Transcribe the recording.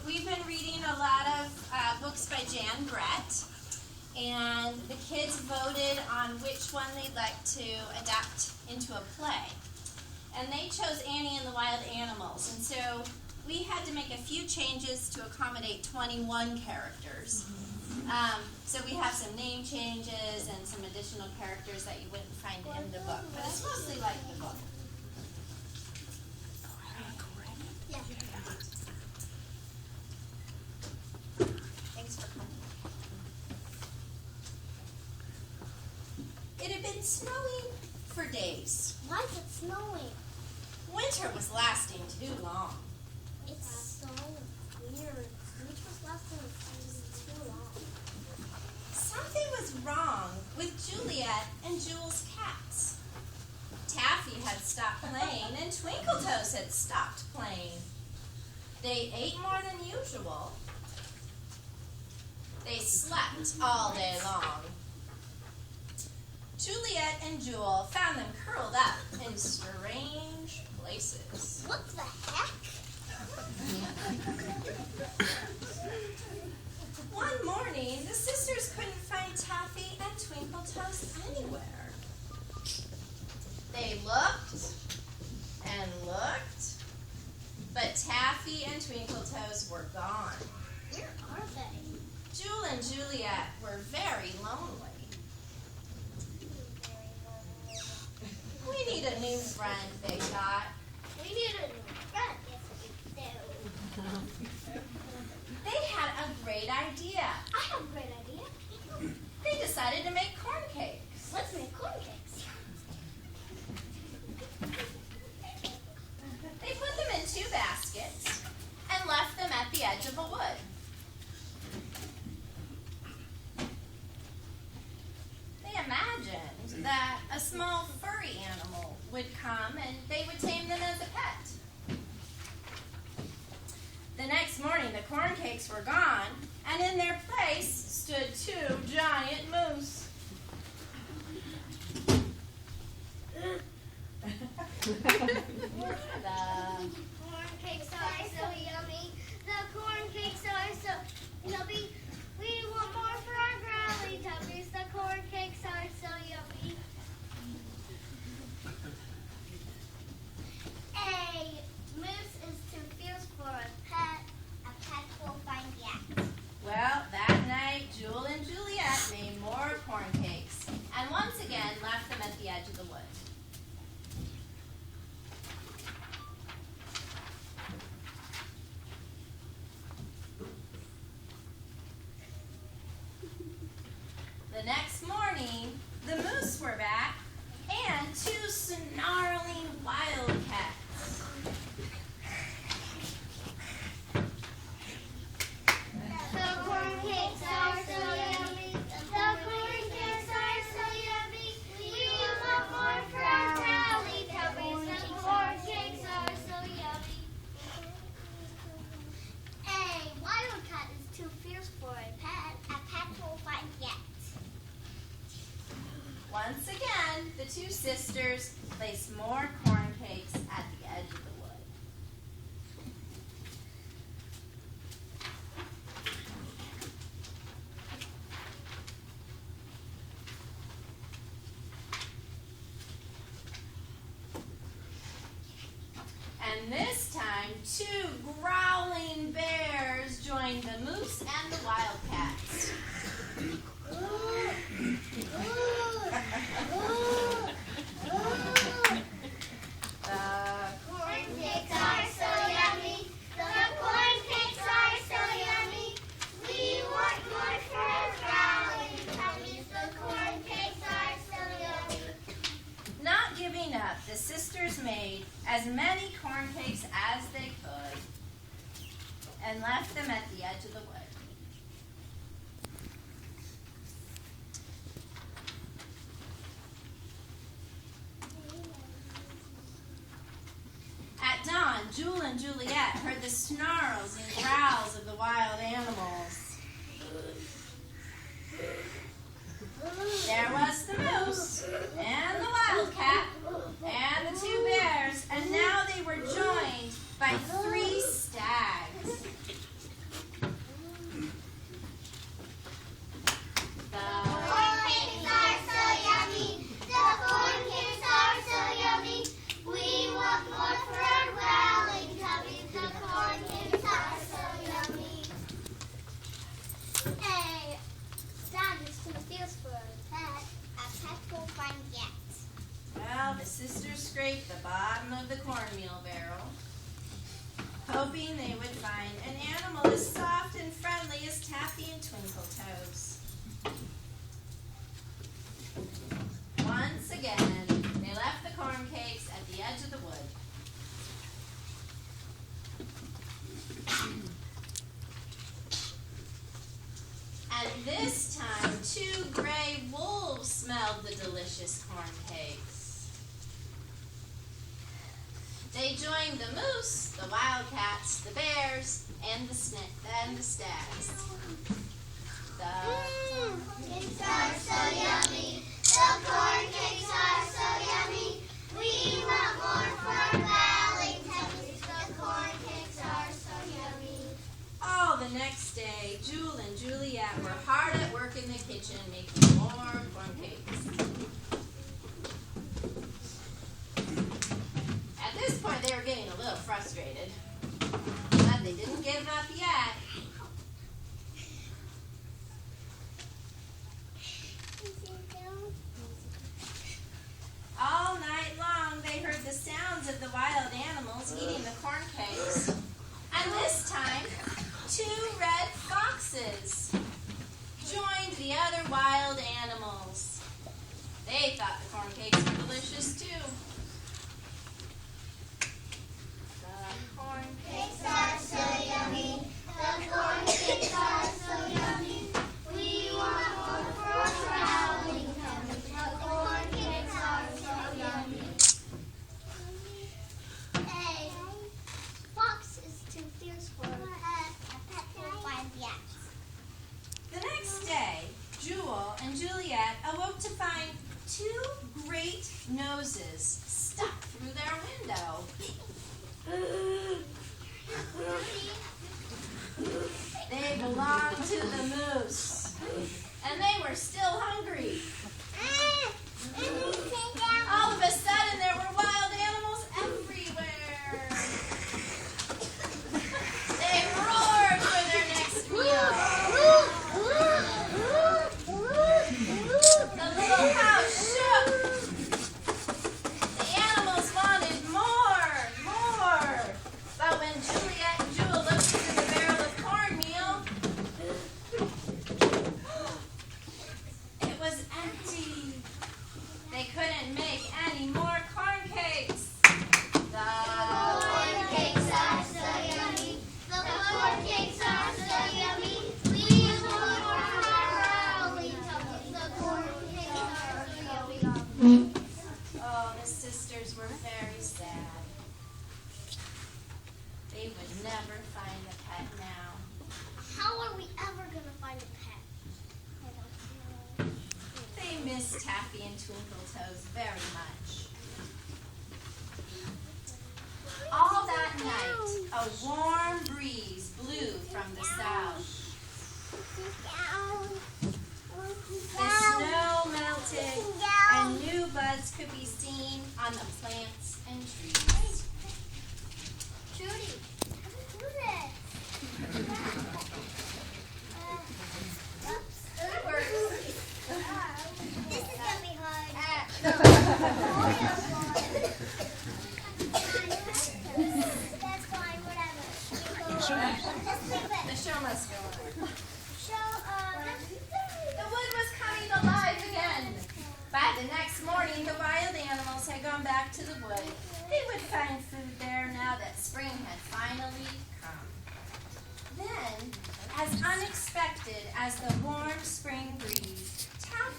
we've been reading a lot of books by Jan Brett, and the kids voted on which one they'd like to adapt into a play. And they chose Annie and the Wild Animals, and so we had to make a few changes to accommodate 21 characters. So we have some name changes and some additional characters that you wouldn't find in the book, but it's mostly like the book. Yeah. Thanks for coming. It had been snowing for days. Why is it snowing? Winter was lasting too long. It's so weird. Winter was lasting too long. Something was wrong with Juliet and Jules' cats. Taffy had stopped playing and Twinkletoes had stopped playing. They ate more than usual. They slept all day long. Juliet and Jewel found them curled up in strange places. What the heck? One morning, the sisters couldn't find Taffy and Twinkletoes anywhere. They looked and looked, but Taffy and Twinkletoes were gone. Where are they? Jewel and Juliet were very lonely. We need a new friend, they thought. We need a new friend. Yes, we do. They had a great idea. I have a great idea. They decided to make corn cakes. Let's make corn cakes. They put them in 2 baskets and left them at the edge of a wood. They imagined that a small furry animal would come and they would tame them as a pet. The next morning, the corn cakes were gone, and in their place stood 2 giant moose. The corn cakes are so yummy. The corn cakes are so yummy. We want more for our growly tummies. The corn cakes are so yummy. A moose is too fierce for a pet. A pet will find yet. Well, that night, Jewel and Juliet made more corn cakes, and once again left them at the edge of the wood. The next morning, the moose were back, and 2 snarling wildcats. The corn cakes are so yummy. The corn cakes are so yummy. We want more for our growly tummies. The corn cakes are so yummy. A wildcat is too fierce for a pet. A pet will find yet. Once again, the 2 sisters placed more corn cakes at the edge of the wood. And this time, 2 growling bears joined the moose and the wildcats. Corn cakes are so yummy. The corn cakes are so yummy. We want more for our growly tummies. The corn cakes are so yummy. Not giving up, the sisters made as many corn cakes as they could and left them at the edge of the wood. At dawn, Jewel and Juliet heard the snarls and growls of the wild animals. There was the moose and the wildcat and the 2 bears, and now they were joined by 3 stags. the sisters scraped the bottom of the cornmeal barrel, hoping they would find an animal as soft and friendly as Taffy and Twinkle Toes. Once again, they left the corn cakes at the edge of the wood. And this time, 2 gray wolves smelled the delicious corn cakes. They joined the moose, the wildcats, the bears, and the stags. The Cakes are so yummy. The corn cakes are so yummy. We want more for Valentine's. The corn cakes are so yummy. all the next day, Jewel and Juliet were hard at work in the kitchen making more corn cakes. At this point, they were getting a little frustrated, but they didn't give up yet. All night long, they heard the sounds of the wild animals eating the corn cakes. And this time, 2 red foxes joined the other wild animals. They thought the corn cakes were delicious too. The corn Cakes are so yummy. The corn cakes are so yummy. We want more for Valentine's. The corn cakes are so yummy. Hey, fox is too fierce for a pet for 5 yaks. The next day, Jewel and Juliet awoke to find 2 great noses stuck through their window. They belonged to the moose, and they were still hungry. All of a sudden, there were wild animals everywhere. They roared for their next meal. The little house shook. The animals wanted more. But when Juliet and Jewel looked into the barrel of cornmeal, it was empty. They couldn't make any more corn cakes. The Corn cakes are so yummy. The corn cakes are so yummy. We want more for Valentine's. The corn cakes are so yummy. Oh, the sisters were very sad. They would never find a pet now. How are we ever gonna find a pet? I don't know. They missed Taffy and Twinkle Toes very much. All that night, a warm breeze blew from the south. The snow melted, and new buds could be seen on the plants and trees. Judy, do this. Oops. It works. This is gonna be hard. That's fine, whatever. Just leave it. The show must go on. The wood was coming alive again. By the next morning, the wild animals had gone back to the wood. They would find food there now that spring had finally come. Then, as unexpected as the warm spring breeze, Taffy